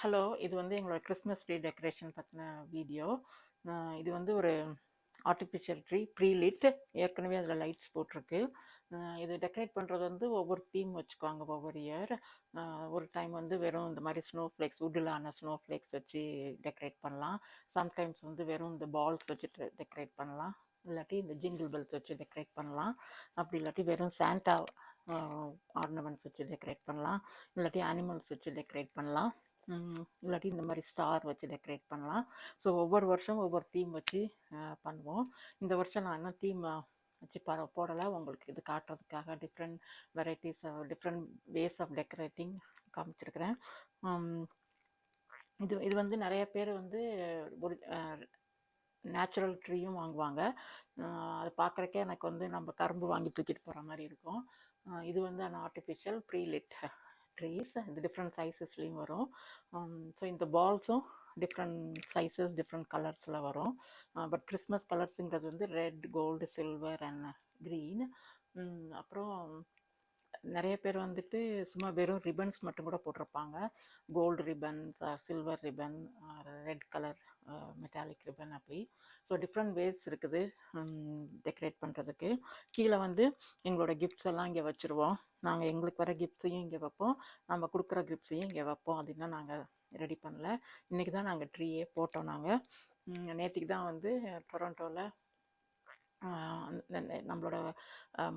Hello, இது வந்து எங்களோட கிறிஸ்மஸ் ட்ரீ டெக்கரேஷன் பற்றின வீடியோ. இது வந்து ஒரு ஆர்டிஃபிஷியல் ட்ரீ ப்ரீலிட். ஏற்கனவே அதில் லைட்ஸ் போட்டிருக்கு. இது டெக்கரேட் பண்ணுறது வந்து ஒவ்வொரு தீம் வச்சுக்குவாங்க ஒவ்வொரு இயர். ஒரு டைம் வந்து வெறும் இந்த மாதிரி ஸ்னோ ஃப்ளேக்ஸ், வுட்டிலான ஸ்னோ ஃப்ளேக்ஸ் வச்சு டெக்கரேட் பண்ணலாம். சம்டைம்ஸ் வந்து வெறும் இந்த பால்ஸ் வச்சு டெக்கரேட் பண்ணலாம். இல்லாட்டி இந்த ஜிங்கிள் பெல்ஸ் வச்சு டெக்கரேட் பண்ணலாம். அப்படி இல்லாட்டி வெறும் சாண்டா ஆர்னமெண்ட்ஸ் வச்சு டெக்கரேட் பண்ணலாம். இல்லாட்டி அனிமல்ஸ் வச்சு டெக்கரேட் பண்ணலாம். இல்லாட்டி இந்த மாதிரி ஸ்டார் வச்சு டெக்கரேட் பண்ணலாம். ஸோ ஒவ்வொரு வருஷம் ஒவ்வொரு தீம் வச்சு பண்ணுவோம். இந்த வருஷம் நான் என்ன தீம் வச்சு போடலை, உங்களுக்கு இது காட்டுறதுக்காக different varieties different ways of decorating காமிச்சிருக்கிறேன். இது இது வந்து நிறைய பேர் வந்து ஒரு நேச்சுரல் ட்ரீயும் வாங்குவாங்க. அது பார்க்குறக்கே எனக்கு வந்து நம்ம கரும்பு வாங்கி தூக்கிட்டு போகிற மாதிரி இருக்கும். இது வந்து அந்த ஆர்டிஃபிஷியல் ப்ரீலிட் ட்ரீஸ். இது டிஃப்ரெண்ட் சைஸஸ்லேயும் வரும். ஸோ இந்த பால்ஸும் டிஃப்ரெண்ட் சைஸஸ் டிஃப்ரெண்ட் கலர்ஸில் வரும். பட் கிறிஸ்மஸ் கலர்ஸுங்கிறது வந்து red, gold, silver and green. அப்புறம் நிறைய பேர் வந்துட்டு சும்மா வெறும் ரிப்பன்ஸ் மட்டும் கூட போட்டிருப்பாங்க. Gold ribbons, silver ribbon, red colour metallic ribbon, அப்படி. ஸோ டிஃப்ரெண்ட் வேஸ் இருக்குது டெக்கரேட் பண்ணுறதுக்கு. கீழே வந்து எங்களோட கிஃப்ட்ஸ் எல்லாம் இங்கே வச்சுருவோம். நாங்கள் எங்களுக்கு வர கிஃப்ட்ஸையும் இங்கே வைப்போம், நம்ம கொடுக்குற கிஃப்ட்ஸையும் இங்கே வைப்போம். அது இன்னும் நாங்கள் ரெடி பண்ணல. இன்றைக்கி தான் நாங்கள் ட்ரீயே போட்டோம். நாங்கள் நேற்றுக்கு தான் வந்து டொரண்டோவில் நம்மளோட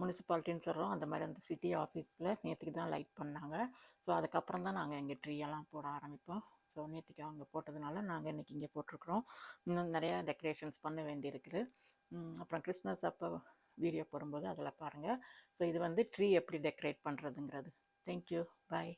முனிசிபாலிட்டின்னு சொல்கிறோம், அந்த மாதிரி அந்த சிட்டி ஆஃபீஸில் நேற்றுக்கு தான் லைட் பண்ணாங்க. ஸோ அதுக்கப்புறம் தான் நாங்கள் இங்கே ட்ரீயெல்லாம் போட ஆரம்பிப்போம். ஸோ நேற்றுக்கு அவங்க போட்டதுனால நாங்கள் இன்றைக்கி இங்கே போட்டிருக்கிறோம். இன்னும் நிறையா டெக்கரேஷன்ஸ் பண்ண வேண்டியிருக்குது. அப்புறம் கிறிஸ்மஸ் அப்போ வீடியோ போடும்போது அதில் பாருங்கள். ஸோ இது வந்து ட்ரீ எப்படி டெக்கரேட் பண்ணுறதுங்கிறது. தேங்க்யூ, பாய்.